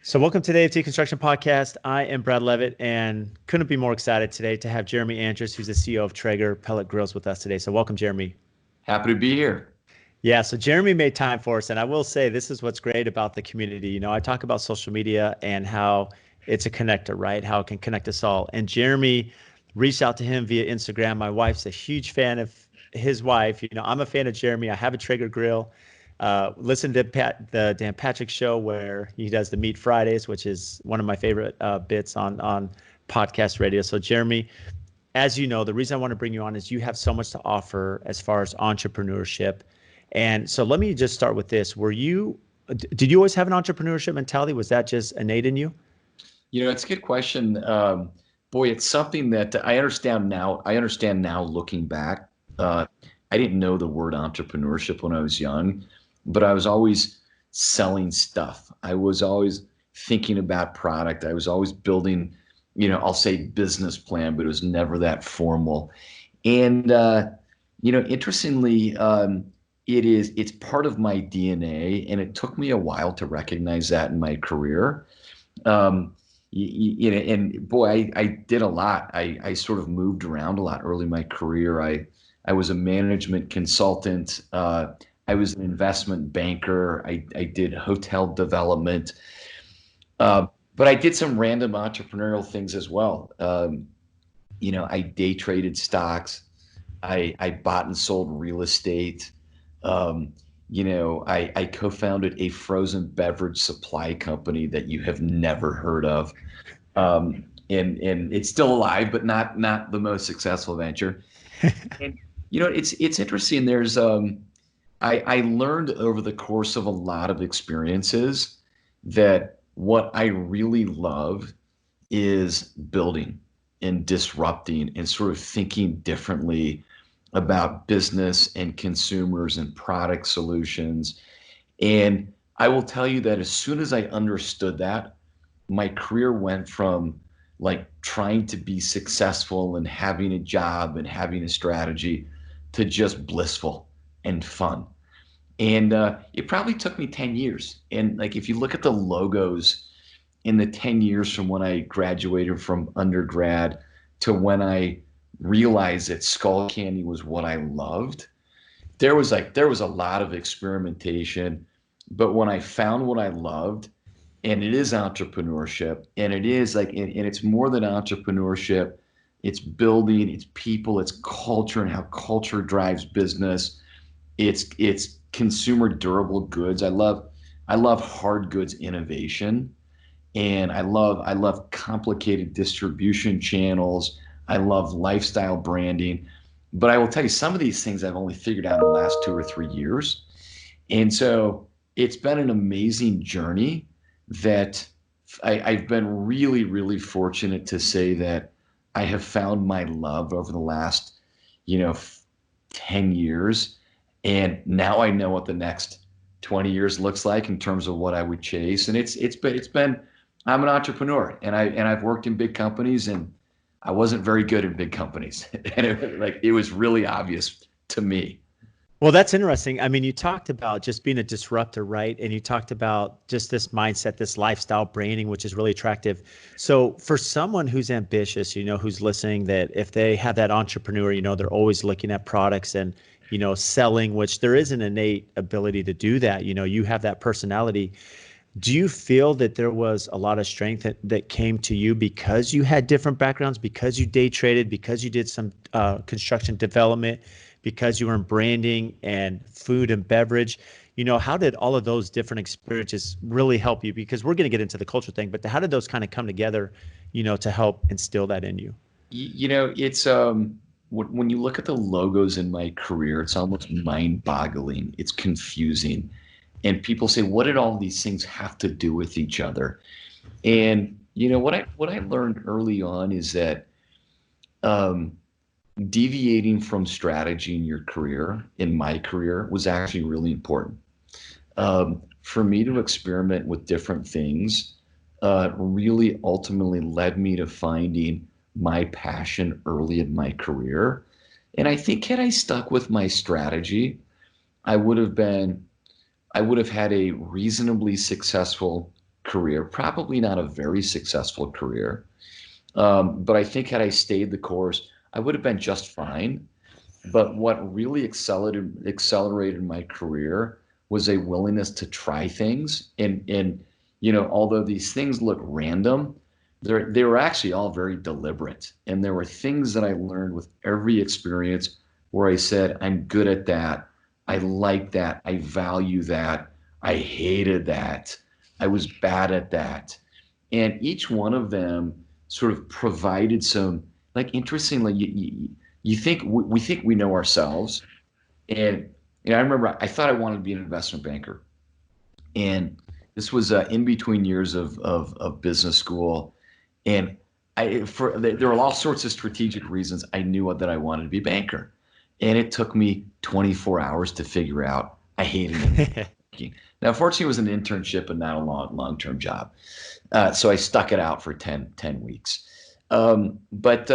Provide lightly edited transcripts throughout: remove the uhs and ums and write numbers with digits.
So welcome to the AFT Construction Podcast. I am Brad Leavitt and couldn't be more excited today to have Jeremy Andrus, who's the CEO of Traeger Pellet Grills with us today. So welcome, Jeremy. Happy to be here. Yeah, so Jeremy made time for us. And I will say this is what's great about the community. I talk about social media and how it's a connector, right? How it can connect us all. And Jeremy reached out to him via Instagram. My wife's a huge fan of his wife. I'm a fan of Jeremy. I have a Traeger grill. Listen to the Dan Patrick show where he does the Meat Fridays, which is one of my favorite bits on podcast radio. So Jeremy, as you know, the reason I want to bring you on is you have so much to offer as far as entrepreneurship. And so let me just start with this. Did you always have an entrepreneurship mentality? Was that just innate in you? It's a good question. Boy, it's something that I understand now. Looking back. I didn't know the word entrepreneurship when I was young, but I was always selling stuff. I was always thinking about product. I was always building, I'll say business plan, but it was never that formal. And, interestingly, it's part of my DNA, and it took me a while to recognize that in my career. And boy, I did a lot. I sort of moved around a lot early in my career. I was a management consultant. I was an investment banker. I did hotel development. But I did some random entrepreneurial things as well. I day traded stocks. I bought and sold real estate. I co-founded a frozen beverage supply company that you have never heard of. And it's still alive, but not the most successful venture. And it's interesting. There's I learned over the course of a lot of experiences that what I really love is building and disrupting and sort of thinking differently about business and consumers and product solutions. And I will tell you that as soon as I understood that, my career went from like trying to be successful and having a job and having a strategy to just blissful and fun. And it probably took me 10 years. And like, if you look at the logos in the 10 years from when I graduated from undergrad to when I realized that Skullcandy was what I loved, there was a lot of experimentation. But when I found what I loved, and it is entrepreneurship, and it is like, and it's more than entrepreneurship. It's building, it's people, it's culture, and how culture drives business. It's consumer durable goods. I love hard goods innovation, and I love complicated distribution channels. I love lifestyle branding. But I will tell you, some of these things I've only figured out in the last 2 or 3 years. And so it's been an amazing journey that I've been really, really fortunate to say that I have found my love over the last, 10 years. And now I know what the next 20 years looks like in terms of what I would chase. And it's been I'm an entrepreneur, and I've worked in big companies, and I wasn't very good in big companies. And it was really obvious to me. Well, that's interesting. I mean, you talked about just being a disruptor, right? And you talked about just this mindset, this lifestyle branding, which is really attractive. So for someone who's ambitious, who's listening, that if they have that entrepreneur, they're always looking at products and, selling, which there is an innate ability to do that. You have that personality. Do you feel that there was a lot of strength that came to you because you had different backgrounds, because you day traded, because you did some construction development, because you were in branding and food and beverage? How did all of those different experiences really help you? Because we're going to get into the culture thing, but how did those kind of come together, to help instill that in you? It's when you look at the logos in my career, it's almost mind-boggling. It's confusing. And people say, what did all these things have to do with each other? And what I learned early on is that deviating from strategy in your career, in my career, was actually really important. For me to experiment with different things really ultimately led me to finding my passion early in my career. And I think had I stuck with my strategy, I would have had a reasonably successful career, probably not a very successful career. But I think had I stayed the course, I would have been just fine. But what really accelerated my career was a willingness to try things. And although these things look random, they were actually all very deliberate. And there were things that I learned with every experience where I said, I'm good at that. I like that. I value that. I hated that. I was bad at that. And each one of them sort of provided some, like, interestingly, you think we think we know ourselves. And I remember I thought I wanted to be an investment banker. And this was in between years of business school. And there were all sorts of strategic reasons I knew that I wanted to be a banker. And it took me 24 hours to figure out I hated it. Now, fortunately, it was an internship and not a long-term job. So I stuck it out for 10 weeks. But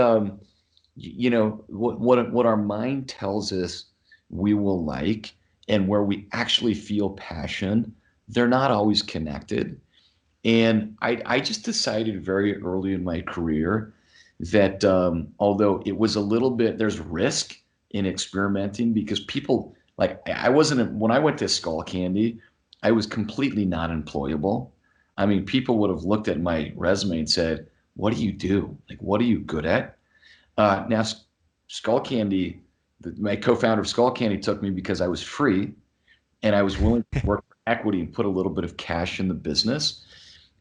what our mind tells us we will like and where we actually feel passion, they're not always connected. And I just decided very early in my career that although it was a little bit, there's risk in experimenting because people, like, when I went to Skullcandy, I was completely not employable. I mean, people would have looked at my resume and said, what do you do? Like, what are you good at? Now, Skullcandy, my co-founder of Skullcandy took me because I was free and I was willing to work for equity and put a little bit of cash in the business.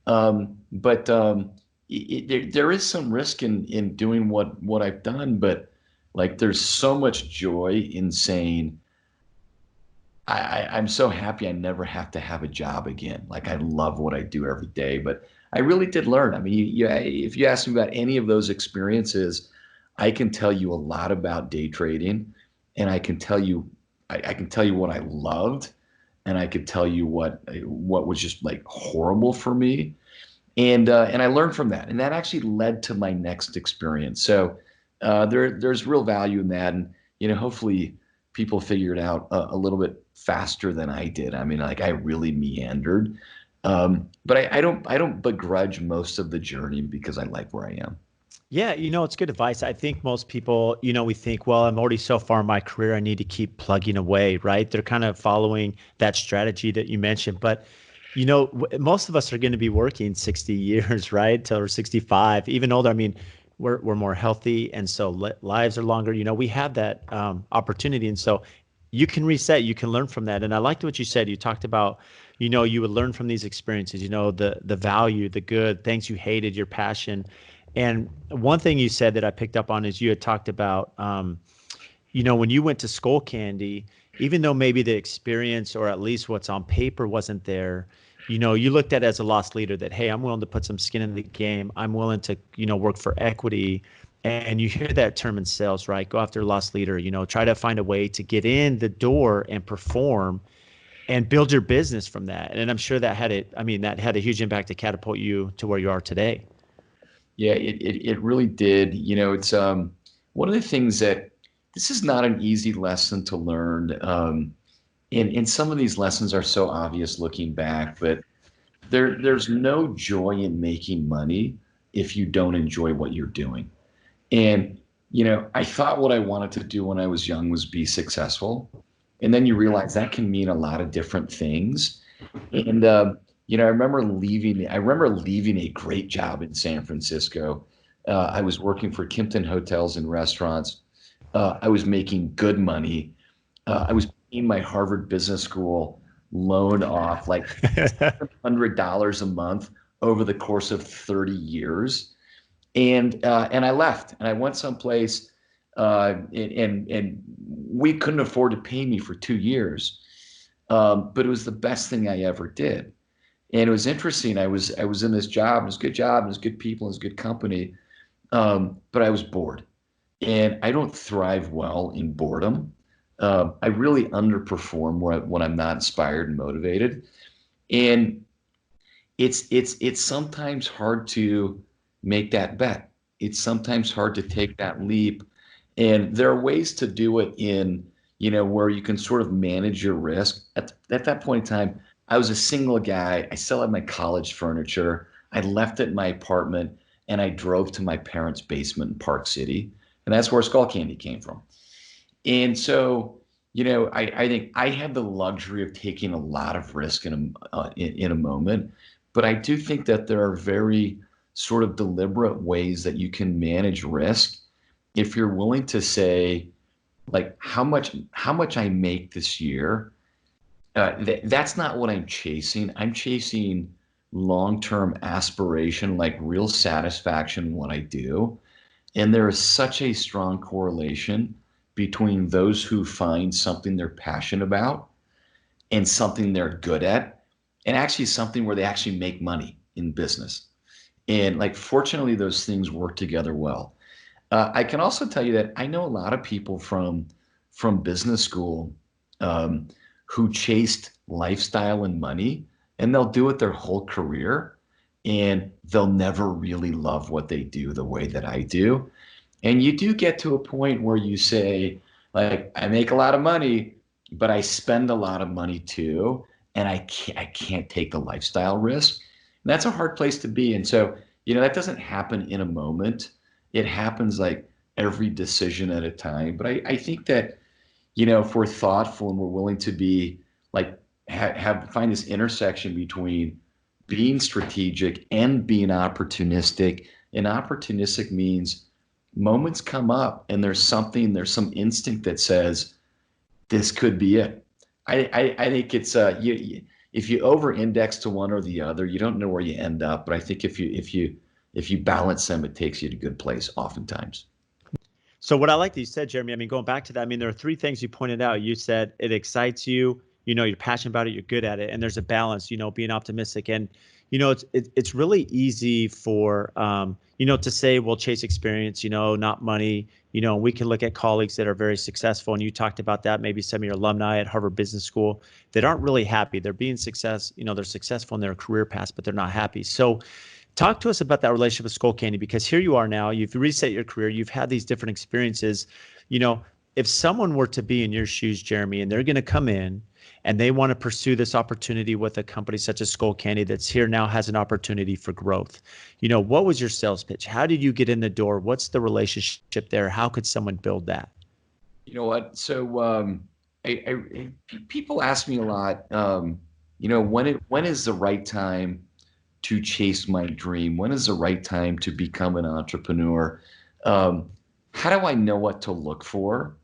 But there is some risk in doing what I've done, but like there's so much joy in saying, I'm so happy I never have to have a job again. Like, I love what I do every day, but I really did learn. I mean, if you ask me about any of those experiences, I can tell you a lot about day trading, and I can tell you what I loved, and I could tell you what was just like horrible for me. And I learned from that, and that actually led to my next experience. So there's real value in that, and hopefully people figure it out a little bit faster than I did. I mean, like, I really meandered, but I don't begrudge most of the journey because I like where I am. Yeah, it's good advice. I think most people, we think, well, I'm already so far in my career, I need to keep plugging away, right? They're kind of following that strategy that you mentioned. But, most of us are going to be working 60 years, right? Till we're 65, even older. I mean, we're more healthy. And so lives are longer. We have that opportunity. And so you can reset, you can learn from that. And I liked what you said. You talked about, you would learn from these experiences, the value, the good, things you hated, your passion. And one thing you said that I picked up on is you had talked about, when you went to Skullcandy, even though maybe the experience or at least what's on paper wasn't there, you looked at it as a lost leader that, hey, I'm willing to put some skin in the game. I'm willing to, work for equity. And you hear that term in sales, right? Go after a lost leader, try to find a way to get in the door and perform and build your business from that. And I'm sure that had a huge impact to catapult you to where you are today. Yeah, it really did. It's one of the things that this is not an easy lesson to learn. And some of these lessons are so obvious looking back, but there's no joy in making money if you don't enjoy what you're doing. And, I thought what I wanted to do when I was young was be successful. And then you realize that can mean a lot of different things. And, I remember leaving a great job in San Francisco. I was working for Kimpton Hotels and Restaurants. I was making good money. I was paying my Harvard Business School loan off like $100 a month over the course of 30 years. And I left and I went someplace and we couldn't afford to pay me for 2 years. But it was the best thing I ever did. And it was interesting. I was in this job, it was a good job, it was good people, it was good company. But I was bored. And I don't thrive well in boredom. I really underperform when I'm not inspired and motivated. And it's sometimes hard to make that bet. It's sometimes hard to take that leap. And there are ways to do it in, where you can sort of manage your risk. At that point in time, I was a single guy. I still had my college furniture. I left it in my apartment and I drove to my parents' basement in Park City. And that's where Skullcandy came from. And so, I think I had the luxury of taking a lot of risk in a moment, but I do think that there are very sort of deliberate ways that you can manage risk if you're willing to say, like, how much I make this year. That's not what I'm chasing. I'm chasing long-term aspiration, like real satisfaction in what I do. And there is such a strong correlation between those who find something they're passionate about and something they're good at, and actually something where they actually make money in business. And like, fortunately, those things work together well. I can also tell you that I know a lot of people from business school um, who chased lifestyle and money, and they'll do it their whole career, and they'll never really love what they do the way that I do. And you do get to a point where you say, like, I make a lot of money, but I spend a lot of money too, and I can't take the lifestyle risk. And that's a hard place to be. And so, that doesn't happen in a moment. It happens like every decision at a time. But I think that, if we're thoughtful and we're willing to be like, find this intersection between being strategic and being opportunistic. And opportunistic means moments come up and there's some instinct that says this could be it. I think it's if you over index to one or the other, you don't know where you end up. But I think if you balance them, it takes you to a good place oftentimes. So what I like that you said, Jeremy, I mean, going back to that, I mean, there are three things you pointed out. You said it excites you, you're passionate about it, you're good at it, and there's a balance, being optimistic. And, it's really easy for, to say, well, chase experience, not money, we can look at colleagues that are very successful. And you talked about that, maybe some of your alumni at Harvard Business School that aren't really happy. They're being they're successful in their career paths, but they're not happy. So talk to us about that relationship with Skullcandy, because here you are now, you've reset your career, you've had these different experiences. If someone were to be in your shoes, Jeremy, and they're going to come in and they want to pursue this opportunity with a company such as Skullcandy that's here now, has an opportunity for growth, what was your sales pitch? How did you get in the door? What's the relationship there? How could someone build that? You know what? So people ask me a lot, when is the right time to chase my dream? When is the right time to become an entrepreneur? How do I know what to look for?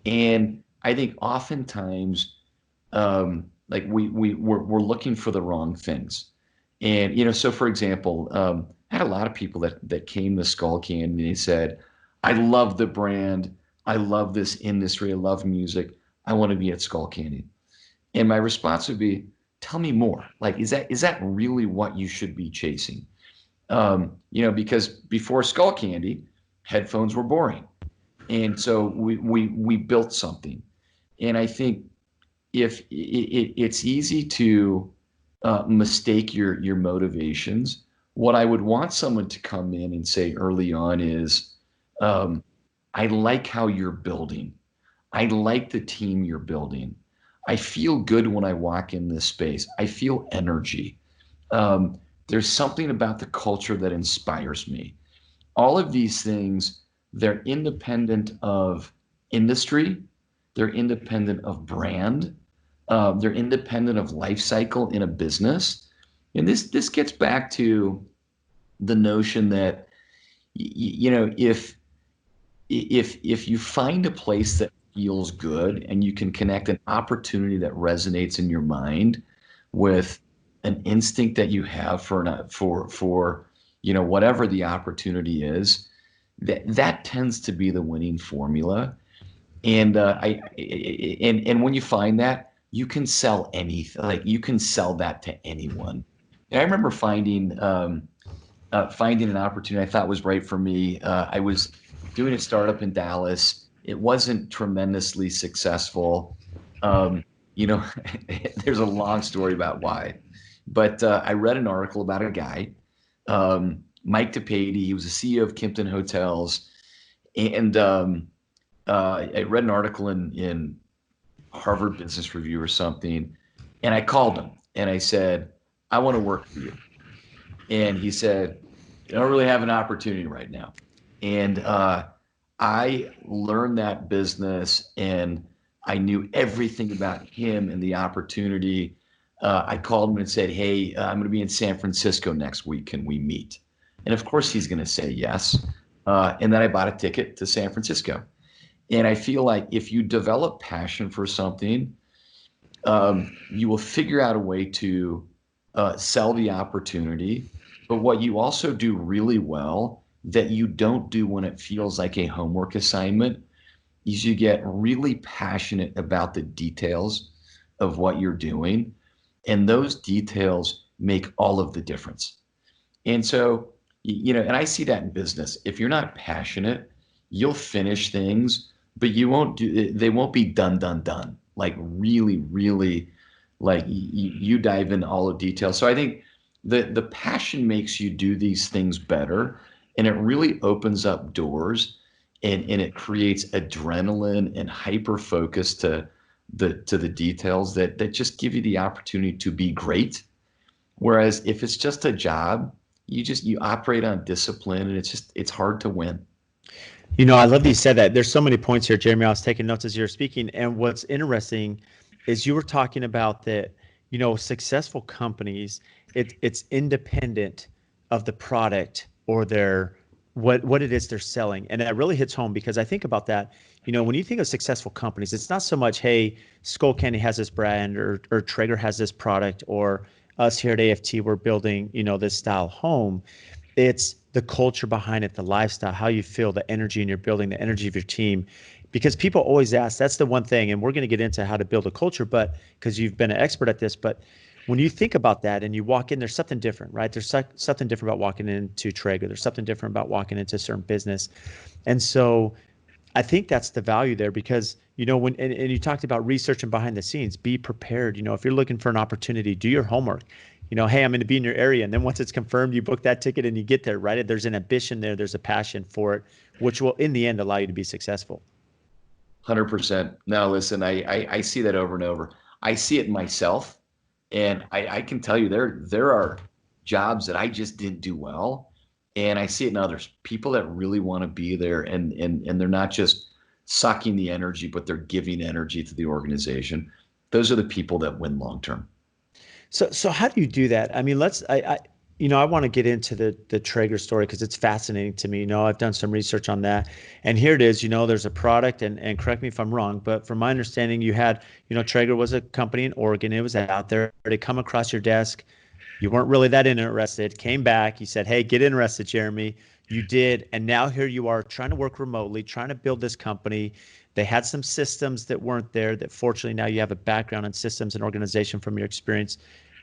And I think oftentimes, like we're looking for the wrong things. And, so for example, I had a lot of people that came to Skullcandy and they said, I love the brand. I love this industry. I love music. I want to be at Skullcandy. And my response would be, tell me more. Like, is that really what you should be chasing? Because before Skullcandy, headphones were boring. And so we built something. And I think if it's easy to mistake your motivations, what I would want someone to come in and say early on is, I like how you're building. I like the team you're building. I feel good when I walk in this space. I feel energy. There's something about the culture that inspires me. All of these things, they're independent of industry. They're independent of brand. They're independent of life cycle in a business. And this gets back to the notion that, if you find a place that feels good and you can connect an opportunity that resonates in your mind with an instinct that you have for whatever the opportunity is, that tends to be the winning formula. And and when you find that, you can sell anything. Like, you can sell that to anyone. And I remember finding an opportunity I thought was right for me. I was doing a startup in Dallas. It wasn't tremendously successful. There's a long story about why, but I read an article about a guy, Mike DePady. He was the CEO of Kimpton Hotels, and I read an article in Harvard Business Review or something, and I called him And I said, I want to work for you. And he said, I don't really have an opportunity right now. And I learned that business, and I knew everything about him and the opportunity. I called him and said, hey, I'm going to be in San Francisco next week. Can we meet? And of course, he's going to say yes. And then I bought a ticket to San Francisco. And I feel like if you develop passion for something, you will figure out a way to sell the opportunity. But what you also do really well that you don't do when it feels like a homework assignment is you get really passionate about the details of what you're doing. And those details make all of the difference. And so, and I see that in business. If you're not passionate, you'll finish things, but they won't be done, done, done. Like really, really, like you dive into all the details. So I think the passion makes you do these things better, and it really opens up doors, and it creates adrenaline and hyper focus to the details that just give you the opportunity to be great. Whereas if it's just a job, you operate on discipline, and it's hard to win. I love that you said that. There's so many points here, Jeremy. I was taking notes as you were speaking. And what's interesting is you were talking about that, successful companies, it's independent of the product or their what it is they're selling. And that really hits home because I think about that. When you think of successful companies, it's not so much, hey, Skullcandy has this brand or Traeger has this product, or us here at AFT, we're building, this style home. It's the culture behind it, the lifestyle, how you feel, the energy in your building, the energy of your team. Because people always ask, that's the one thing, and we're going to get into how to build a culture, but because you've been an expert at this, but when you think about that and you walk in, there's something different, right? There's something different about walking into Traeger. There's something different about walking into a certain business. And so I think that's the value there because, when and you talked about research and behind the scenes, be prepared. If you're looking for an opportunity, do your homework. Hey, I'm going to be in your area. And then once it's confirmed, you book that ticket and you get there, right? There's an ambition there. There's a passion for it, which will in the end allow you to be successful. 100%. Now, listen, I see that over and over. I see it myself. And I can tell you there are jobs that I just didn't do well. And I see it in others, people that really want to be there and they're not just sucking the energy, but they're giving energy to the organization. Those are the people that win long term. So how do you do that? I mean, I want to get into the Traeger story because it's fascinating to me. I've done some research on that, and here it is. There's a product, and correct me if I'm wrong, but from my understanding, you had, Traeger was a company in Oregon. It was out there. It come across your desk. You weren't really that interested. Came back. You said, "Hey, get interested, Jeremy." You did, and now here you are trying to work remotely, trying to build this company. They had some systems that weren't there. That fortunately now you have a background in systems and organization from your experience.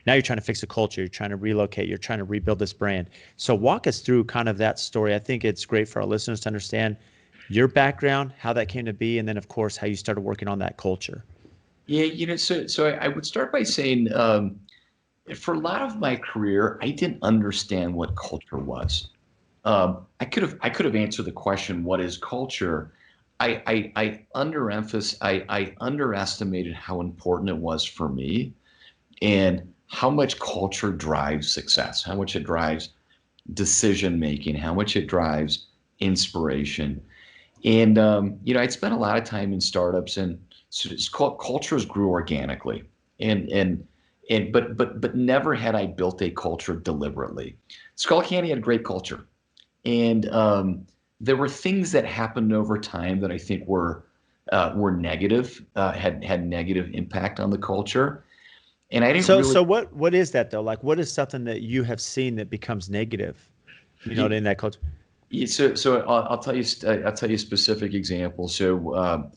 Now you're trying to fix a culture. You're trying to relocate. You're trying to rebuild this brand. So walk us through kind of that story. I think it's great for our listeners to understand your background, how that came to be, and then of course how you started working on that culture. Yeah, so I would start by saying, for a lot of my career, I didn't understand what culture was. I could have answered the question, "What is culture?" I underestimated how important it was for me, and how much culture drives success, how much it drives decision making, how much it drives inspiration. And I'd spent a lot of time in startups, and so cultures grew organically, but never had I built a culture deliberately. Skullcandy had great culture, and there were things that happened over time that I think were negative, had negative impact on the culture. And I didn't really. So what is that though? Like, what is something that you have seen that becomes negative, in that culture? So I'll tell you. I'll tell you a specific example. So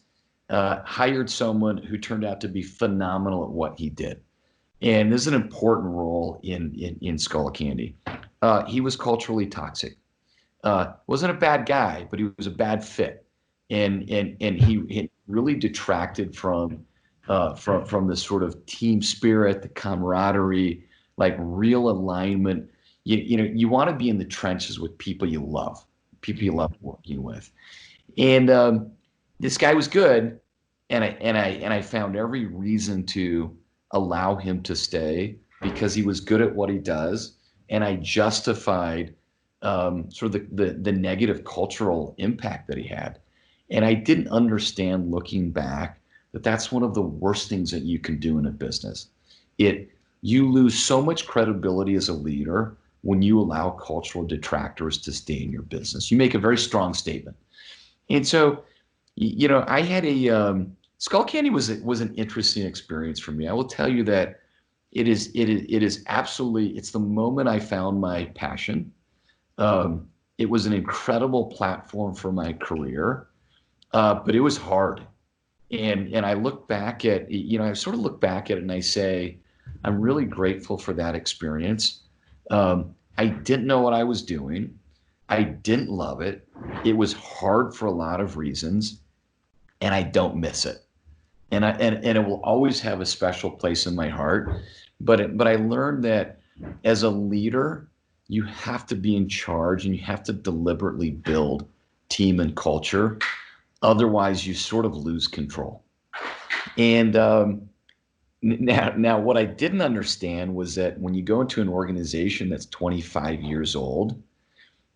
hired someone who turned out to be phenomenal at what he did, and this is an important role in Skullcandy. He was culturally toxic. Wasn't a bad guy, but he was a bad fit, and he really detracted from the sort of team spirit, the camaraderie, like real alignment. You want to be in the trenches with people you love working with. And this guy was good, and I found every reason to allow him to stay. because he was good at what he does, and I justified sort of the negative cultural impact that he had. And I didn't understand, looking back, that that's one of the worst things that you can do in a business. You lose so much credibility as a leader when you allow cultural detractors to stay in your business. You make a very strong statement. And so, I had Skullcandy was an interesting experience for me. I will tell you that it is absolutely, it's the moment I found my passion. It was an incredible platform for my career, but it was hard. And I look back at, I sort of look back at it and I say, I'm really grateful for that experience. I didn't know what I was doing. I didn't love it. It was hard for a lot of reasons, and I don't miss it. And it will always have a special place in my heart. But I learned that as a leader, you have to be in charge and you have to deliberately build team and culture. Otherwise, you sort of lose control. And now, what I didn't understand was that when you go into an organization that's 25 years old,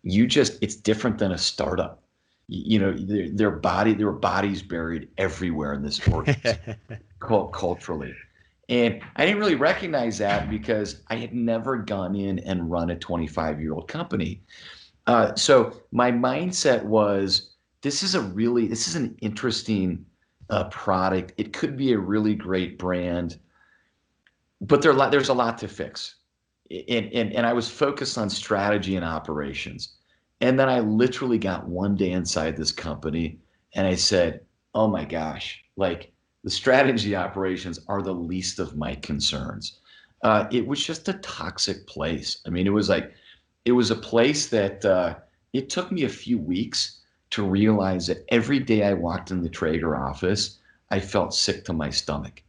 it's different than a startup. There were bodies buried everywhere in this organization culturally. And I didn't really recognize that because I had never gone in and run a 25-year-old company. So my mindset was, this is an interesting product. It could be a really great brand, but there's a lot to fix. And I was focused on strategy and operations. And then I literally got one day inside this company and I said, oh my gosh, like, the strategy operations are the least of my concerns. It was just a toxic place. I mean, it was a place that it took me a few weeks to realize that every day I walked in the Traeger office, I felt sick to my stomach.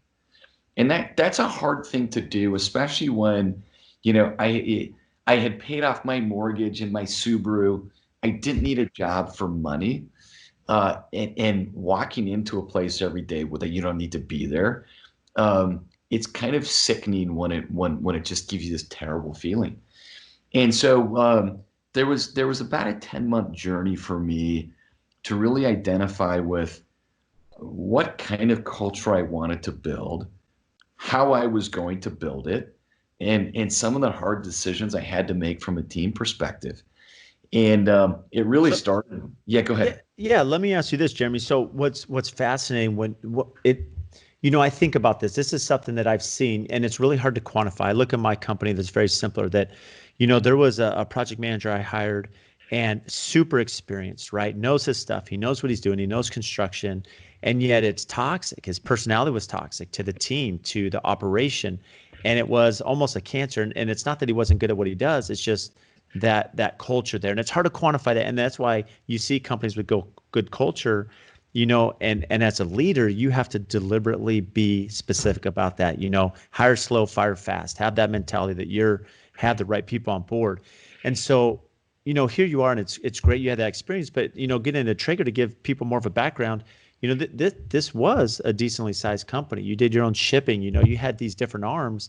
And that's a hard thing to do, especially when, I had paid off my mortgage and my Subaru. I didn't need a job for money. And walking into a place every day that you don't need to be there, it's kind of sickening when it just gives you this terrible feeling. And so there was about a 10-month journey for me to really identify with what kind of culture I wanted to build, how I was going to build it, and some of the hard decisions I had to make from a team perspective. And it really started. Yeah, go ahead. Yeah, let me ask you this, Jeremy. So what's fascinating I think about this. This is something that I've seen, and it's really hard to quantify. I look at my company that's very simpler. That, there was a project manager I hired, and super experienced, right? Knows his stuff. He knows what he's doing. He knows construction, and yet it's toxic. His personality was toxic to the team, to the operation, and it was almost a cancer. And it's not that he wasn't good at what he does. It's just that culture there. And it's hard to quantify that. And that's why you see companies with good culture, and as a leader, you have to deliberately be specific about that, hire slow, fire fast, have that mentality that have the right people on board. And so, here you are, and it's great you had that experience, but, getting into Traeger, to give people more of a background, this was a decently sized company. You did your own shipping, you had these different arms.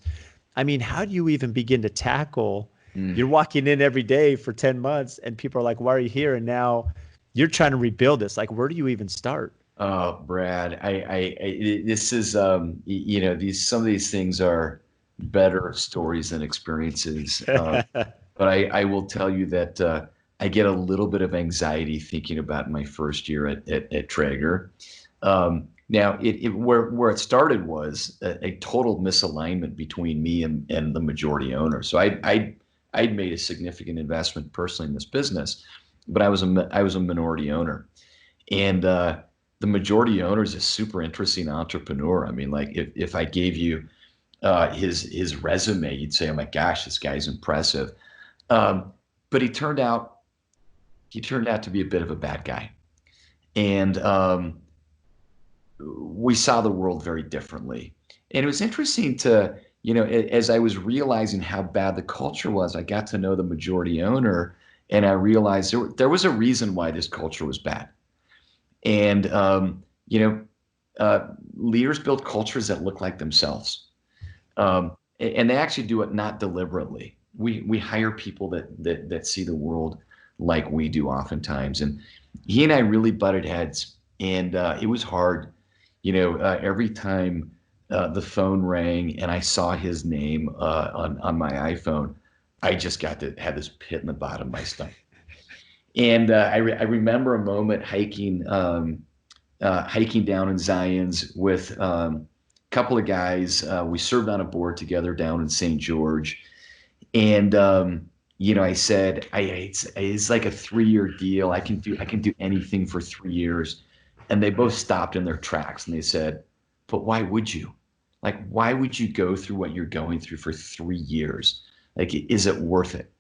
I mean, how do you even begin to tackle? You're walking in every day for 10 months and people are like, why are you here? And now you're trying to rebuild this. Like, where do you even start? Oh, Brad, this is, some of these things are better stories than experiences. But I will tell you that I get a little bit of anxiety thinking about my first year at Traeger. Now, where it started was a total misalignment between me and the majority owner. So I'd made a significant investment personally in this business, but I was a minority owner, and the majority owner is a super interesting entrepreneur. I mean, like, if I gave you his resume, you'd say, "Oh my gosh, this guy's impressive." But he turned out to be a bit of a bad guy, and we saw the world very differently. And it was interesting to, as I was realizing how bad the culture was, I got to know the majority owner, and I realized there was a reason why this culture was bad. And, leaders build cultures that look like themselves. and they actually do it not deliberately. We hire people that see the world like we do oftentimes. And he and I really butted heads, and it was hard. Every time the phone rang and I saw his name on my iPhone, I just had this pit in the bottom of my stomach. And I remember a moment hiking down in Zion's with a couple of guys. We served on a board together down in St. George. And I said, it's like a 3-year deal. I can do anything for 3 years. And they both stopped in their tracks and they said, but why would you? Like, why would you go through what you're going through for 3 years? Like, is it worth it?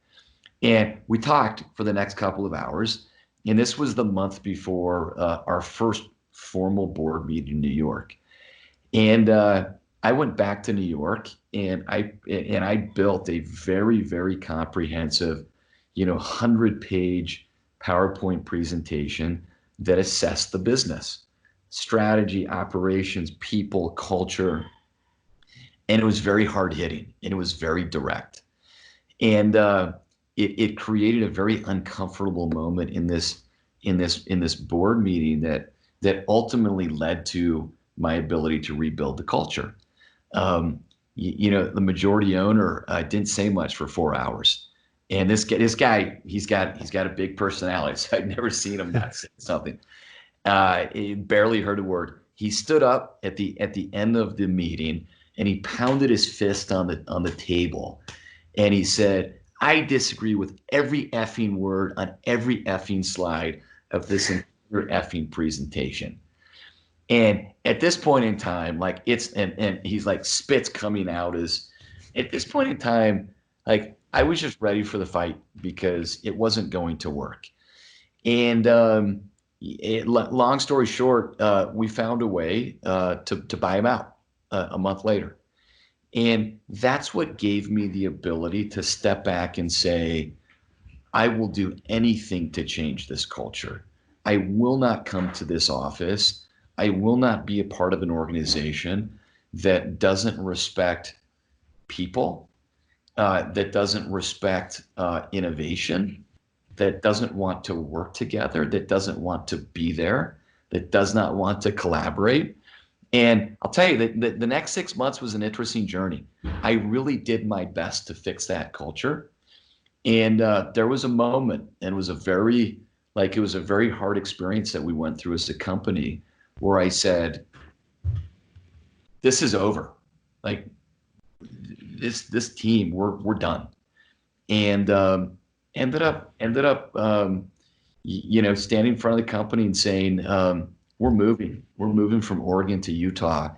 And we talked for the next couple of hours. And this was the month before our first formal board meeting in New York. And I went back to New York, and I built a very, very comprehensive, 100-page PowerPoint presentation that assessed the business, strategy, operations, people, culture. And it was very hard hitting, and it was very direct. And it created a very uncomfortable moment in this board meeting that ultimately led to my ability to rebuild the culture. The majority owner didn't say much for 4 hours, and this guy, he's got a big personality. So I'd never seen him not say something. He barely heard a word. He stood up at the end of the meeting, and he pounded his fist on the table, and he said, I disagree with every effing word on every effing slide of this entire effing presentation. And at this point in time, like and he's like spits coming out at this point in time, like I was just ready for the fight because it wasn't going to work. And long story short, we found a way to buy him out a month later. And that's what gave me the ability to step back and say, I will do anything to change this culture. I will not come to this office. I will not be a part of an organization that doesn't respect people, that doesn't respect innovation, that doesn't want to work together, that doesn't want to be there, that does not want to collaborate. And I'll tell you that the next 6 months was an interesting journey. I really did my best to fix that culture. And there was a moment, and it was a very hard experience that we went through as a company, where I said, this is over. Like this team, we're done. And ended up standing in front of the company and saying, we're moving from Oregon to Utah,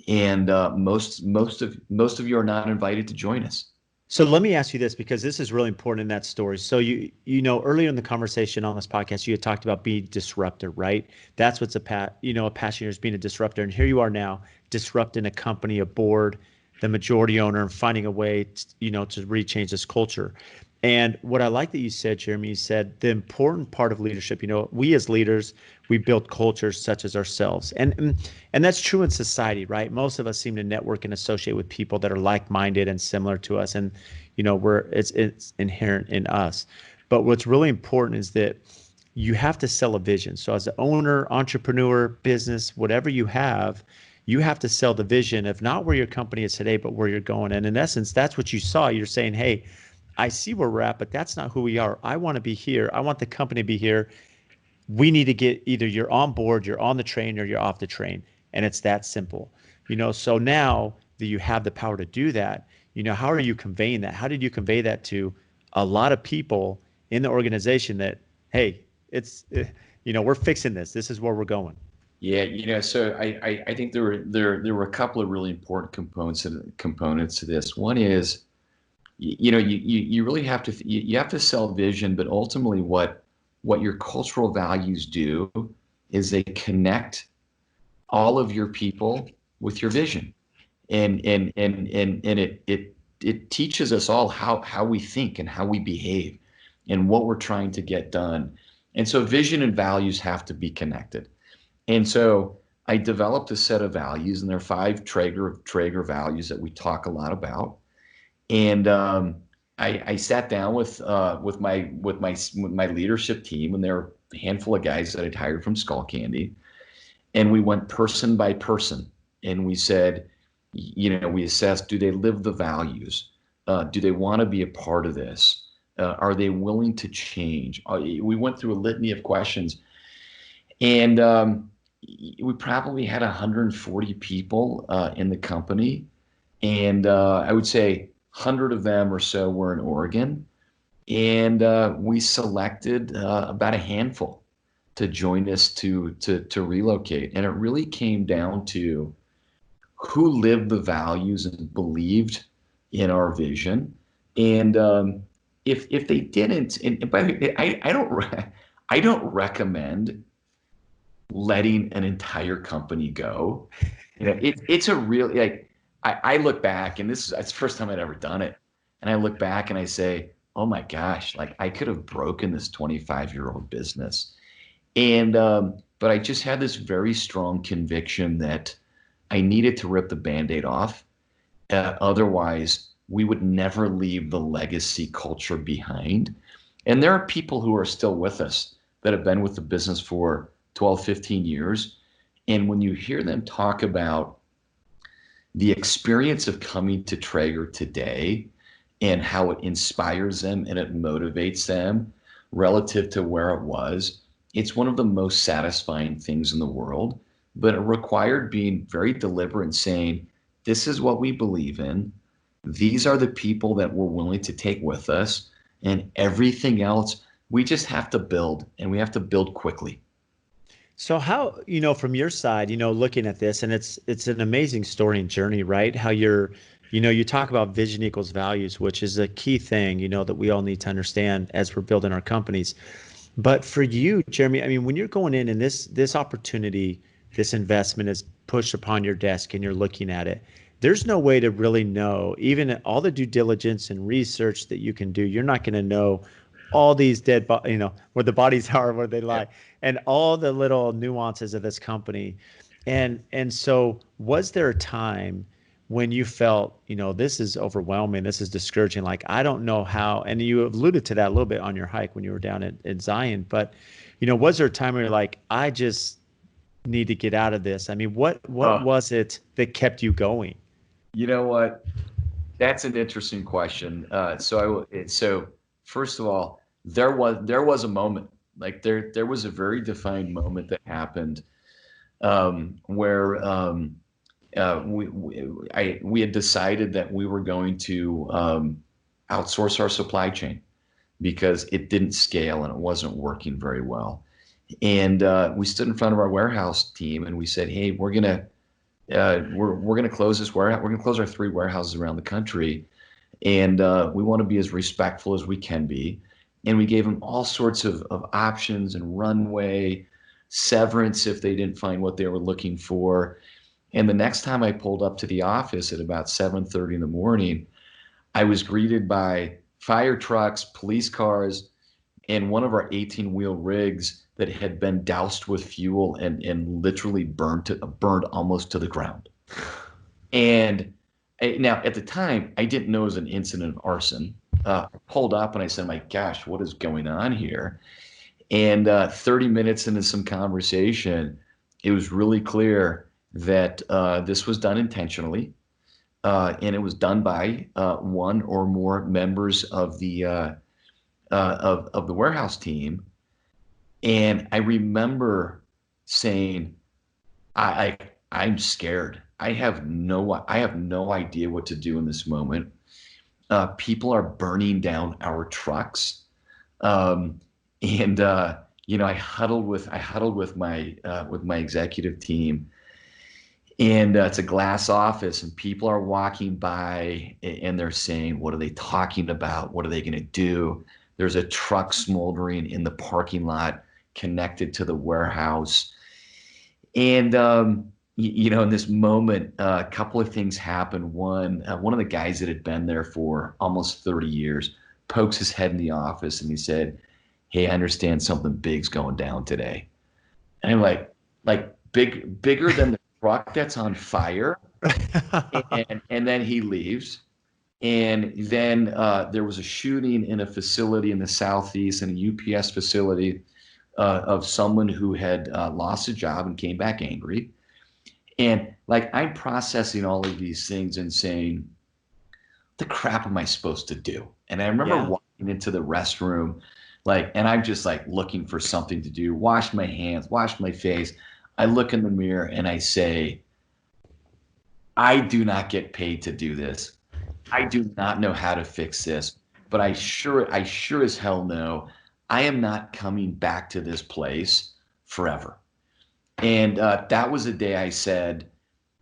and most of you are not invited to join us. So let me ask you this, because this is really important in that story. So earlier in the conversation on this podcast, you had talked about being disruptor, right? That's what's a passion is being a disruptor. And here you are now disrupting a company, a board, the majority owner, and finding a way to really change this culture. And what I like that you said, Jeremy, you said the important part of leadership, we as leaders, we build cultures such as ourselves. And that's true in society, right? Most of us seem to network and associate with people that are like-minded and similar to us. And, it's inherent in us. But what's really important is that you have to sell a vision. So as an owner, entrepreneur, business, whatever you have to sell the vision of not where your company is today, but where you're going. And in essence, that's what you saw. You're saying, hey, I see where we're at, but that's not who we are. I want to be here. I want the company to be here. We need to get either you're on board, you're on the train, or you're off the train. And it's that simple. So now that you have the power to do that, how are you conveying that? How did you convey that to a lot of people in the organization that, hey, we're fixing this. This is where we're going. Yeah, so I think there were a couple of really important components to this. One is, you really have to sell vision, but ultimately what your cultural values do is they connect all of your people with your vision, and it teaches us all how we think and how we behave and what we're trying to get done. And so vision and values have to be connected. And so I developed a set of values, and there are 5 Traeger values that we talk a lot about. And I sat down with my leadership team, and there were a handful of guys that I'd hired from Skullcandy, and we went person by person, and we said, we assessed, do they live the values? Do they want to be a part of this? Are they willing to change? We went through a litany of questions, and we probably had 140 people in the company, and I would say 100 of them or so were in Oregon, and we selected about a handful to join us to relocate. And it really came down to who lived the values and believed in our vision. And if they didn't, and by the way, I don't recommend letting an entire company go. It's a real, like, I look back, and it's the first time I'd ever done it. And I look back and I say, oh my gosh, like I could have broken this 25-year-old business. And, but I just had this very strong conviction that I needed to rip the Band-Aid off. Otherwise, we would never leave the legacy culture behind. And there are people who are still with us that have been with the business for 12, 15 years. And when you hear them talk about the experience of coming to Traeger today and how it inspires them and it motivates them relative to where it was, it's one of the most satisfying things in the world. But it required being very deliberate and saying, this is what we believe in. These are the people that we're willing to take with us, and everything else, we just have to build, and we have to build quickly. So how, from your side, looking at this, and it's an amazing story and journey, right? How you talk about vision equals values, which is a key thing, that we all need to understand as we're building our companies. But for you, Jeremy, I mean, when you're going in and this opportunity, this investment is pushed upon your desk and you're looking at it, there's no way to really know, even all the due diligence and research that you can do, you're not going to know all these dead, where the bodies are, where they lie, and all the little nuances of this company. And so was there a time when you felt, this is overwhelming, this is discouraging, like, I don't know how, and you alluded to that a little bit on your hike when you were down at Zion, but, was there a time where you're like, I just need to get out of this? I mean, what was it that kept you going? You know what? That's an interesting question. So first of all, there was a moment, like there was a very defined moment that happened where we had decided that we were going to outsource our supply chain because it didn't scale and it wasn't working very well. And we stood in front of our warehouse team and we said, hey, we're gonna close this warehouse. We're gonna close our 3 warehouses around the country, and we want to be as respectful as we can be. And we gave them all sorts of options and runway, severance if they didn't find what they were looking for. And the next time I pulled up to the office at about 7:30 in the morning, I was greeted by fire trucks, police cars, and one of our 18-wheel rigs that had been doused with fuel and literally burned almost to the ground. And now at the time, I didn't know it was an incident of arson. I pulled up and I said, my gosh, what is going on here? And 30 minutes into some conversation, it was really clear that this was done intentionally, and it was done by one or more members of the warehouse team. And I remember saying, I'm scared. I have no idea what to do in this moment. People are burning down our trucks. I huddled with my executive team, and it's a glass office, and people are walking by and they're saying, what are they talking about? What are they going to do? There's a truck smoldering in the parking lot connected to the warehouse. And, in this moment, a couple of things happened. One of the guys that had been there for almost 30 years pokes his head in the office and he said, hey, I understand something big's going down today. And I'm like, bigger than the truck that's on fire. And then he leaves. And then there was a shooting in a facility in the Southeast, in a UPS facility, of someone who had lost a job and came back angry. And like, I'm processing all of these things and saying, the crap am I supposed to do? And I remember walking into the restroom, like, and I'm just like looking for something to do, wash my hands, wash my face. I look in the mirror and I say, I do not get paid to do this. I do not know how to fix this, but I sure as hell know I am not coming back to this place forever. And that was the day I said,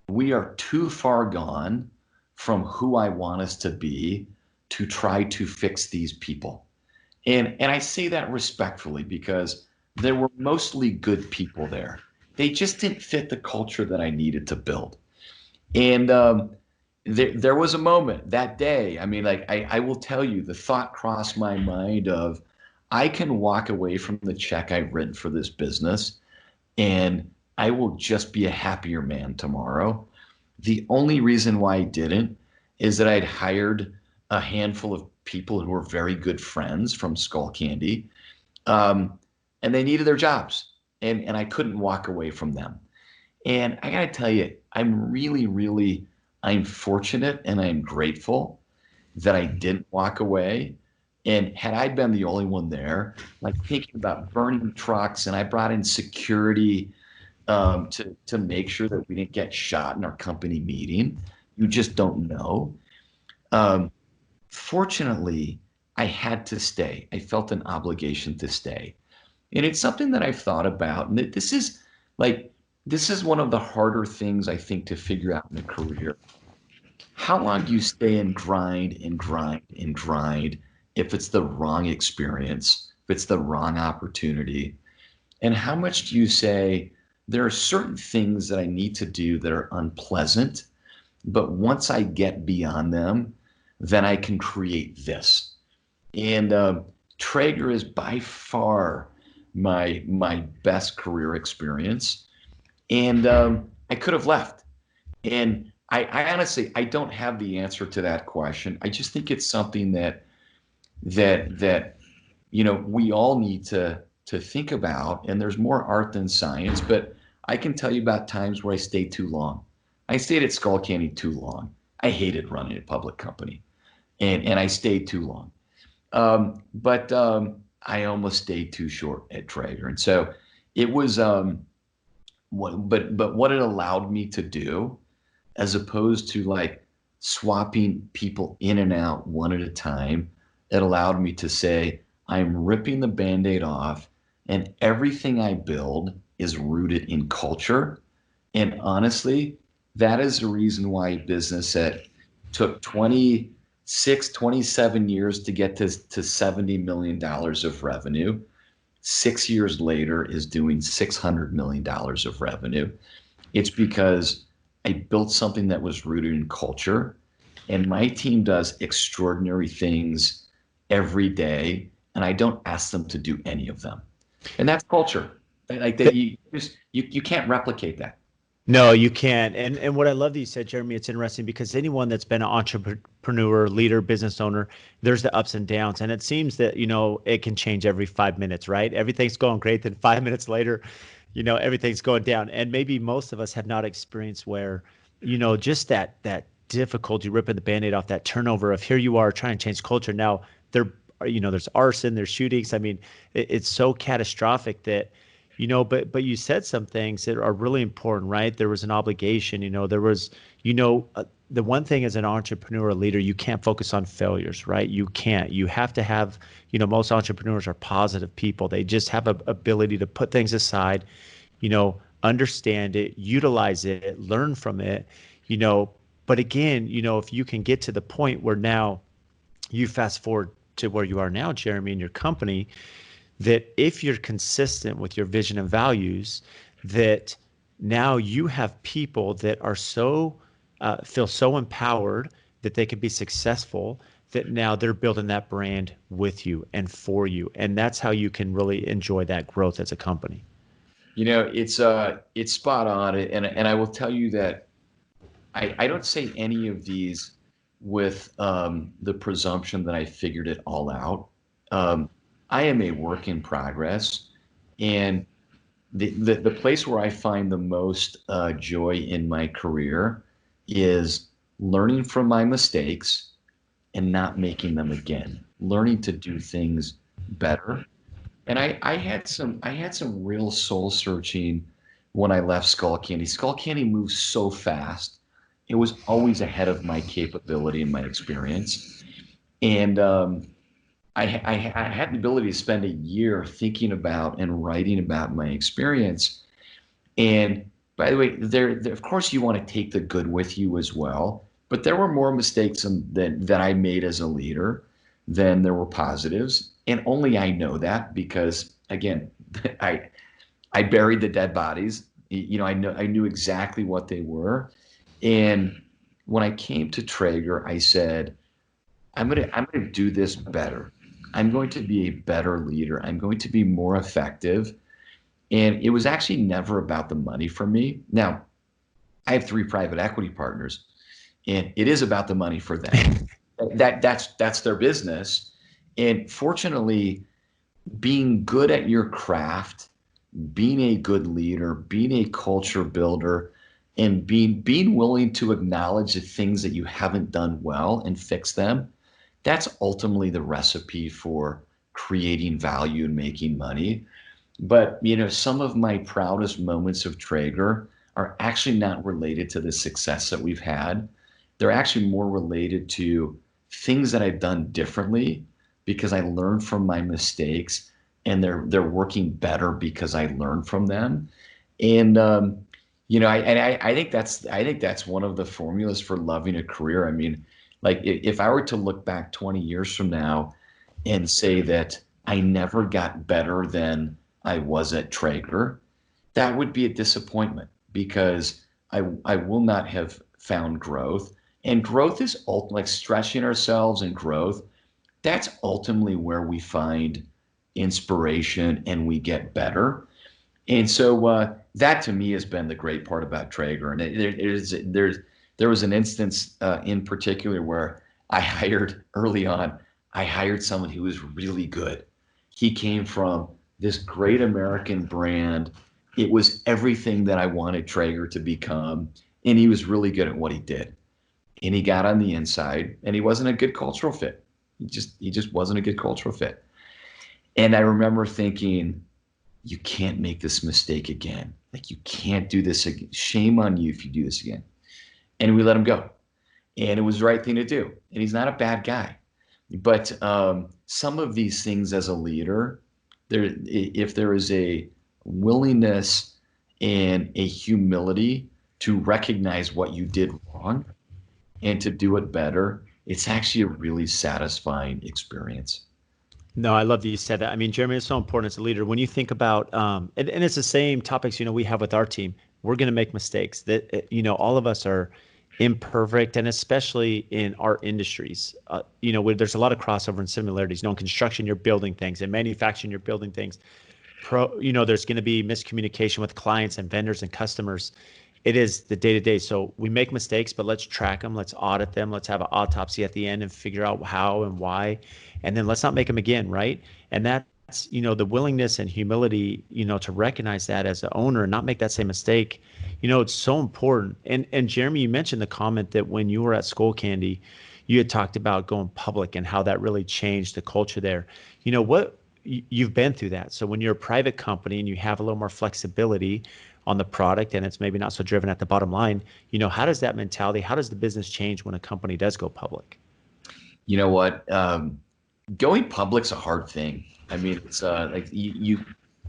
we are too far gone from who I want us to be to try to fix these people. And I say that respectfully because there were mostly good people there. They just didn't fit the culture that I needed to build. And there was a moment that day. I mean, like, I will tell you, the thought crossed my mind of, I can walk away from the check I've written for this business and I will just be a happier man tomorrow. The only reason why I didn't is that I'd hired a handful of people who were very good friends from Skullcandy, and they needed their jobs, and I couldn't walk away from them. And I got to tell you, I'm fortunate and I'm grateful that I didn't walk away. And had I been the only one there, like thinking about burning trucks, and I brought in security to make sure that we didn't get shot in our company meeting, you just don't know. Fortunately, I had to stay. I felt an obligation to stay. And it's something that I've thought about. And this is one of the harder things, I think, to figure out in a career. How long do you stay and grind and grind and grind if it's the wrong experience, if it's the wrong opportunity? And how much do you say, there are certain things that I need to do that are unpleasant, but once I get beyond them, then I can create this. And Traeger is by far my best career experience. And I could have left. And I honestly, I don't have the answer to that question. I just think it's something that we all need to think about. And there's more art than science, but I can tell you about times where I stayed too long. I stayed at Skullcandy too long. I hated running a public company, and I stayed too long. But I almost stayed too short at Traeger. And so it was, what it allowed me to do, as opposed to like swapping people in and out one at a time, it allowed me to say, I'm ripping the Band-Aid off, and everything I build is rooted in culture. And honestly, that is the reason why a business that took 27 years to get to $70 million of revenue, 6 years later is doing $600 million of revenue. It's because I built something that was rooted in culture, and my team does extraordinary things every day, and I don't ask them to do any of them. And that's culture. Like that, you can't replicate that. No, you can't. And what I love that you said, Jeremy, it's interesting because anyone that's been an entrepreneur, leader, business owner, there's the ups and downs. And it seems that, it can change every 5 minutes, right? Everything's going great. Then 5 minutes later, everything's going down. And maybe most of us have not experienced where, just that difficulty ripping the Band-Aid off, that turnover of here you are trying to change culture. Now there's arson, there's shootings. I mean, it's so catastrophic that, but you said some things that are really important, right? There was an obligation, there was, the one thing as an entrepreneur leader, you can't focus on failures, right? You can't. You have to have, most entrepreneurs are positive people. They just have a ability to put things aside, understand it, utilize it, learn from it, but again, if you can get to the point where now you fast forward to where you are now, Jeremy, in your company, that if you're consistent with your vision and values, that now you have people that are feel so empowered that they can be successful, that now they're building that brand with you and for you. And that's how you can really enjoy that growth as a company. It's spot on, and I will tell you that I don't say any of these with the presumption that I figured it all out. Um, I am a work in progress, and the place where I find the most joy in my career is learning from my mistakes and not making them again, learning to do things better. And I had some real soul searching when I left Skullcandy. Skullcandy moved so fast. It was always ahead of my capability and my experience. And I had the ability to spend a year thinking about and writing about my experience. And by the way, there of course you want to take the good with you as well. But there were more mistakes that I made as a leader than there were positives. And only I know that because again, I I buried the dead bodies. I knew exactly what they were. And when I came to Traeger, I said, I'm gonna do this better. I'm going to be a better leader. I'm going to be more effective. And it was actually never about the money for me. Now, I have three private equity partners, and it is about the money for them. That's their business. And fortunately, being good at your craft, being a good leader, being a culture builder, and being willing to acknowledge the things that you haven't done well and fix them, that's ultimately the recipe for creating value and making money. But some of my proudest moments of Traeger are actually not related to the success that we've had. They're actually more related to things that I've done differently because I learned from my mistakes, and they're working better because I learned from them. And I think that's one of the formulas for loving a career. I mean, like if I were to look back 20 years from now and say that I never got better than I was at Traeger, that would be a disappointment because I will not have found growth. And growth is like stretching ourselves, and growth, that's ultimately where we find inspiration and we get better. And so that to me has been the great part about Traeger. And there was an instance in particular where I hired early on, I hired someone who was really good. He came from this great American brand. It was everything that I wanted Traeger to become. And he was really good at what he did. And he got on the inside, and he wasn't a good cultural fit. He just wasn't a good cultural fit. And I remember thinking, you can't make this mistake again. Like you can't do this again. Shame on you if you do this again. And we let him go. And it was the right thing to do. And he's not a bad guy. But some of these things as a leader, if there is a willingness and a humility to recognize what you did wrong and to do it better, it's actually a really satisfying experience. No, I love that you said that. I mean, Jeremy, it's so important as a leader. When you think about, and it's the same topics, we have with our team. We're going to make mistakes. That all of us are imperfect, and especially in our industries, where there's a lot of crossover and similarities. In construction, you're building things, and manufacturing, you're building things. There's going to be miscommunication with clients and vendors and customers. It is the day to day. So we make mistakes, but let's track them. Let's audit them. Let's have an autopsy at the end and figure out how and why. And then let's not make them again. Right. And that's, the willingness and humility, to recognize that as an owner and not make that same mistake. It's so important. And Jeremy, you mentioned the comment that when you were at Skullcandy, you had talked about going public and how that really changed the culture there. You've been through that. So when you're a private company and you have a little more flexibility on the product and it's maybe not so driven at the bottom line, how does that mentality, how does the business change when a company does go public? You know what? Going public's a hard thing. I mean, it's like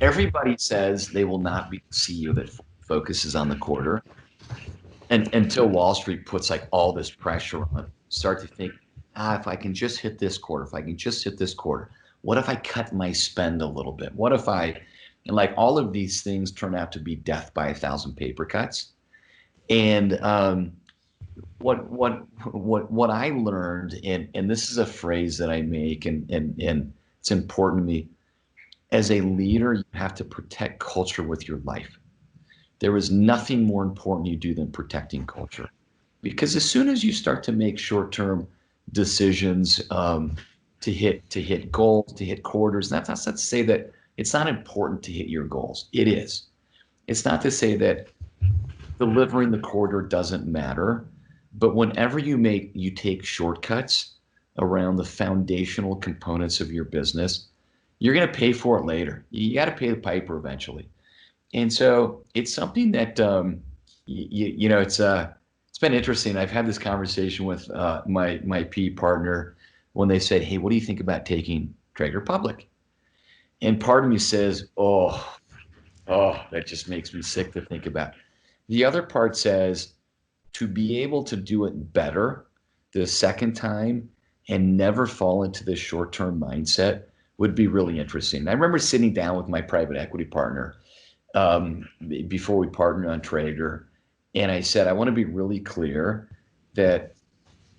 everybody says they will not be the CEO that focuses on the quarter. And until Wall Street puts like all this pressure on, start to think, if I can just hit this quarter, if I can just hit this quarter, what if I cut my spend a little bit? What if and like all of these things turn out to be death by 1,000 paper cuts. And what I learned, and this is a phrase that I make, and it's important to me. As a leader, you have to protect culture with your life. There is nothing more important you do than protecting culture. Because as soon as you start to make short-term decisions to hit goals, to hit quarters, that's not to say that it's not important to hit your goals. It is. It's not to say that delivering the quarter doesn't matter, but whenever you take shortcuts around the foundational components of your business, you're going to pay for it later. You got to pay the piper eventually. And so it's something that it's been interesting. I've had this conversation with my PE partner when they said, "Hey, what do you think about taking Traeger public?" And part of me says, "Oh, that just makes me sick to think about." The other part says, to be able to do it better the second time and never fall into this short-term mindset would be really interesting. And I remember sitting down with my private equity partner before we partnered on Traeger, and I said, I want to be really clear that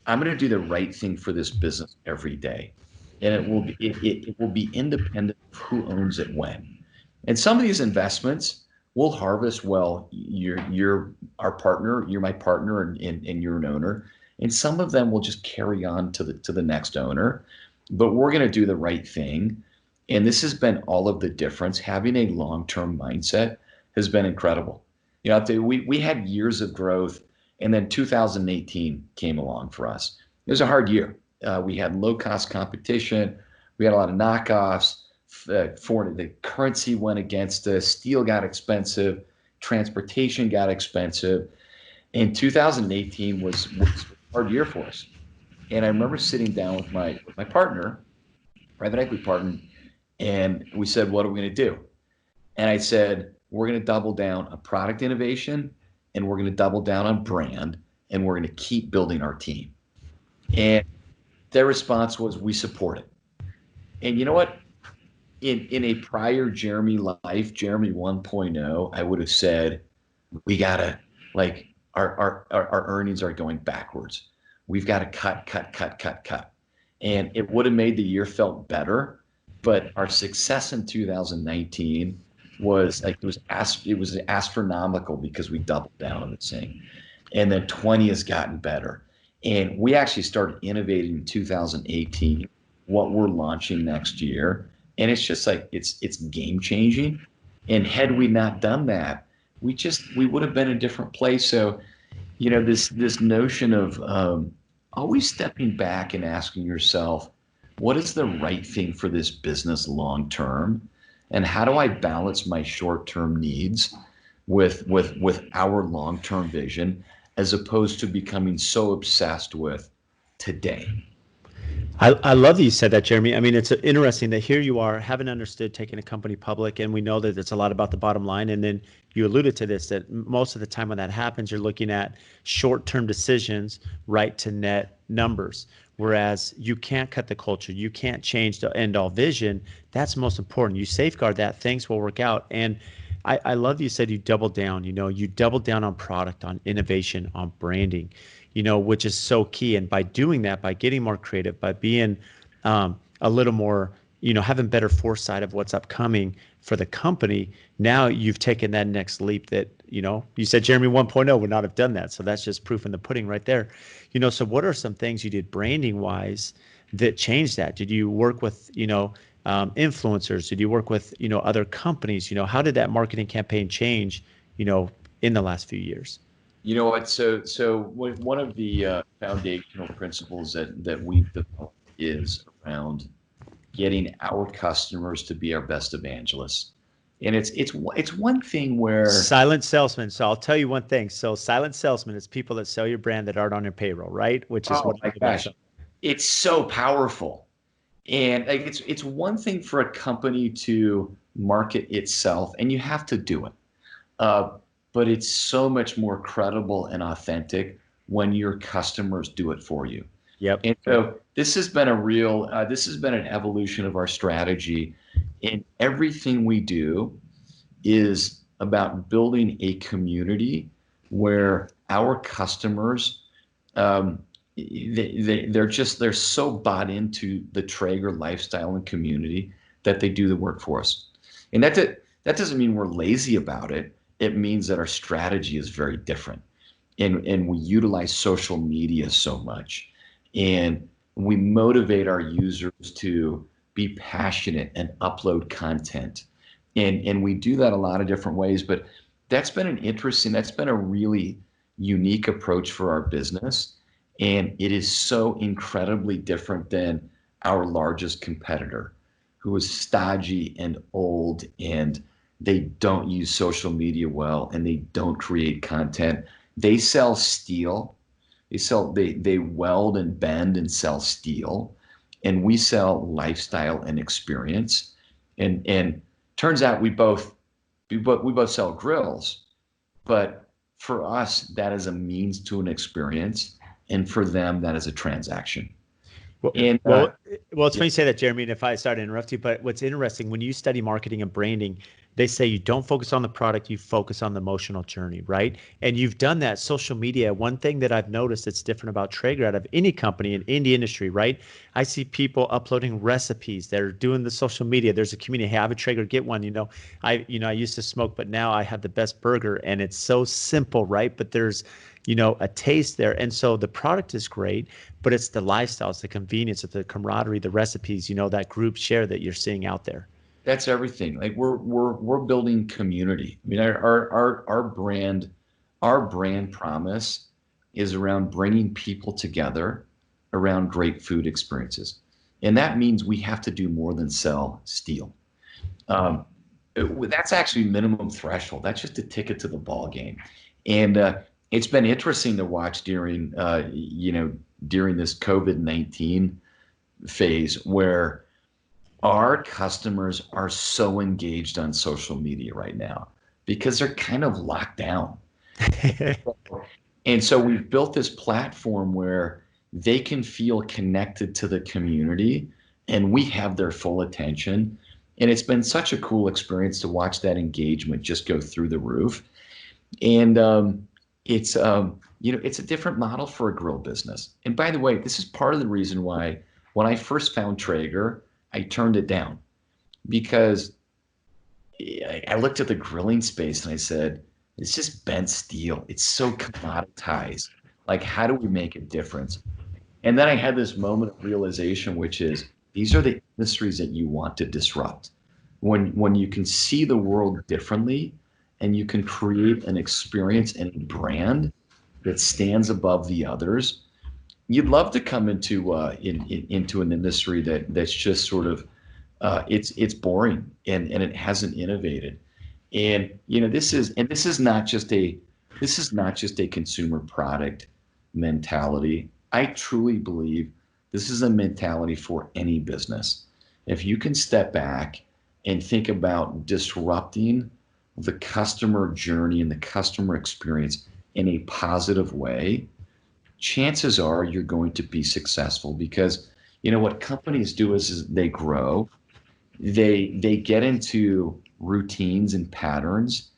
I'm going to do the right thing for this business every day, and it will be independent of who owns it when. And some of these investments will harvest well. You're our partner, you're my partner, and you're an owner. And some of them will just carry on to the next owner. But we're going to do the right thing. And this has been all of the difference. Having a long-term mindset has been incredible. We had years of growth, and then 2018 came along for us. It was a hard year. We had low-cost competition. We had a lot of knockoffs. The currency went against us. Steel got expensive. Transportation got expensive. And 2018 was a hard year for us. And I remember sitting down with my partner, private equity partner, and we said, what are we going to do? And I said, we're going to double down on product innovation, and we're going to double down on brand, and we're going to keep building our team. And their response was, we support it. And you know what? In a prior Jeremy life, Jeremy 1.0, I would have said, we got to, like, our earnings are going backwards. We've got to cut. And it would have made the year felt better. But our success in 2019 was like, it was astronomical because we doubled down on this thing. And then 20 has gotten better. And we actually started innovating in 2018, what we're launching next year. And it's just like, it's game changing. And had we not done that, we would have been in a different place. So, this notion of always stepping back and asking yourself, what is the right thing for this business long term? And how do I balance my short term needs with our long term vision, as opposed to becoming so obsessed with today? I love that you said that, Jeremy. I mean, it's interesting that here you are, haven't understood taking a company public, and we know that it's a lot about the bottom line. And then you alluded to this, that most of the time when that happens, you're looking at short-term decisions, right to net numbers. Whereas you can't cut the culture, you can't change the end-all vision. That's most important. You safeguard that, things will work out. And I love you said you double down. You double down on product, on innovation, on branding, which is so key. And by doing that, by getting more creative, by being a little more, having better foresight of what's upcoming for the company, now you've taken that next leap that, you said Jeremy 1.0 would not have done that. So that's just proof in the pudding right there. So what are some things you did branding wise that changed that? Did you work with, influencers? Did you work with, other companies? How did that marketing campaign change, in the last few years? You know what? So one of the foundational principles that we've developed is around getting our customers to be our best evangelists. And it's one thing where silent salesman. So I'll tell you one thing. So silent salesman is people that sell your brand that aren't on your payroll, right? Which is oh my gosh, it's so powerful. And like it's one thing for a company to market itself, and you have to do it. But it's so much more credible and authentic when your customers do it for you. Yep. And so this has been an evolution of our strategy. And everything we do is about building a community where our customers, they're so bought into the Traeger lifestyle and community that they do the work for us. And that doesn't mean we're lazy about it. It means that our strategy is very different. And we utilize social media so much. And we motivate our users to be passionate and upload content. And we do that a lot of different ways, but that's been a really unique approach for our business. And it is so incredibly different than our largest competitor, who is stodgy and old, and they don't use social media well, and they don't create content. They sell steel. They weld and bend and sell steel, and we sell lifestyle and experience. And turns out we both sell grills, but for us that is a means to an experience, and for them that is a transaction. Well, And it's funny you say that, Jeremy, and if I start to interrupt you, but what's interesting, when you study marketing and branding, they say you don't focus on the product, you focus on the emotional journey, right? And you've done that. Social media, one thing that I've noticed that's different about Traeger out of any company in any industry, right? I see people uploading recipes. They're doing the social media. There's a community. Hey, I have a Traeger, get one. I used to smoke, but now I have the best burger, and it's so simple, right? But there's a taste there. And so the product is great, but it's the lifestyle, it's the convenience, it's the camaraderie, the recipes, that group share that you're seeing out there. that's everything. Like we're building community. I mean, our brand promise is around bringing people together around great food experiences. And that means we have to do more than sell steel. That's actually minimum threshold. That's just a ticket to the ball game. And it's been interesting to watch during this COVID-19 phase, where our customers are so engaged on social media right now because they're kind of locked down. And so we've built this platform where they can feel connected to the community, and we have their full attention. And it's been such a cool experience to watch that engagement just go through the roof. And it's a different model for a grill business. And by the way, this is part of the reason why when I first found Traeger, I turned it down, because I looked at the grilling space and I said, it's just bent steel. It's so commoditized. Like, how do we make a difference? And then I had this moment of realization, which is these are the industries that you want to disrupt. When you can see the world differently and you can create an experience and a brand that stands above the others, you'd love to come into an industry that's just sort of it's boring and it hasn't innovated. And this is not just a consumer product mentality. I truly believe this is a mentality for any business. If you can step back and think about disrupting the customer journey and the customer experience in a positive way, chances are you're going to be successful. Because what companies do is they grow, they get into routines and patterns,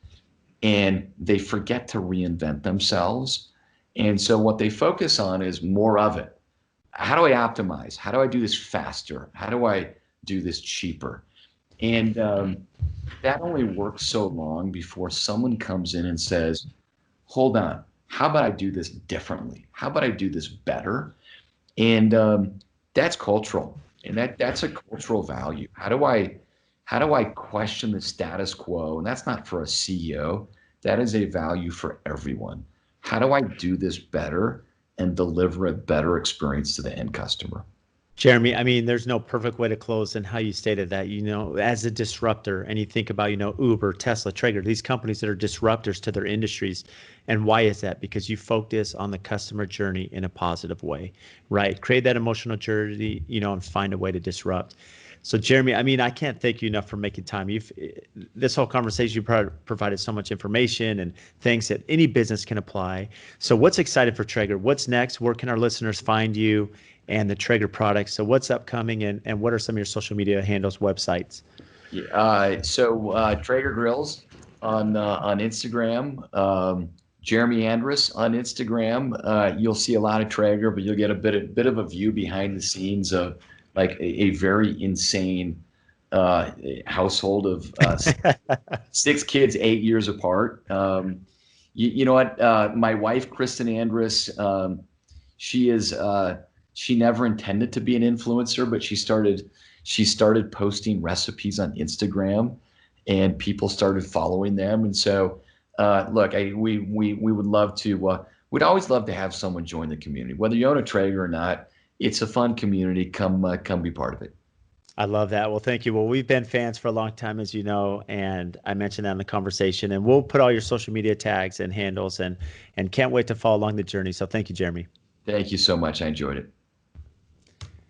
and they forget to reinvent themselves. And so what they focus on is more of it. How do I optimize? How do I do this faster? How do I do this cheaper? And that only works so long before someone comes in and says, hold on, how about I do this differently? How about I do this better? And that's cultural, and that's a cultural value. How do I question the status quo? And that's not for a CEO. That is a value for everyone. How do I do this better and deliver a better experience to the end customer? Jeremy, I mean, there's no perfect way to close than how you stated that, as a disruptor, and you think about, Uber, Tesla, Traeger, these companies that are disruptors to their industries. And why is that? Because you focus on the customer journey in a positive way, right? Create that emotional journey, and find a way to disrupt. So Jeremy, I mean, I can't thank you enough for making time. This whole conversation, you provided so much information and things that any business can apply. So what's exciting for Traeger? What's next? Where can our listeners find you and the Traeger products? So what's upcoming, and what are some of your social media handles, websites? Traeger Grills on Instagram. Jeremy Andrus on Instagram. You'll see a lot of Traeger, but you'll get a bit of a view behind the scenes of like a very insane household of 6 kids, 8 years apart. You know what? My wife, Kristen Andrus, she is she never intended to be an influencer, but she started posting recipes on Instagram, and people started following them. And so, look, we would love to. We'd always love to have someone join the community, whether you own a Traeger or not. It's a fun community. Come be part of it. I love that. Well, thank you. Well, we've been fans for a long time, as you know, and I mentioned that in the conversation. And we'll put all your social media tags and handles, and can't wait to follow along the journey. So thank you, Jeremy. Thank you so much. I enjoyed it.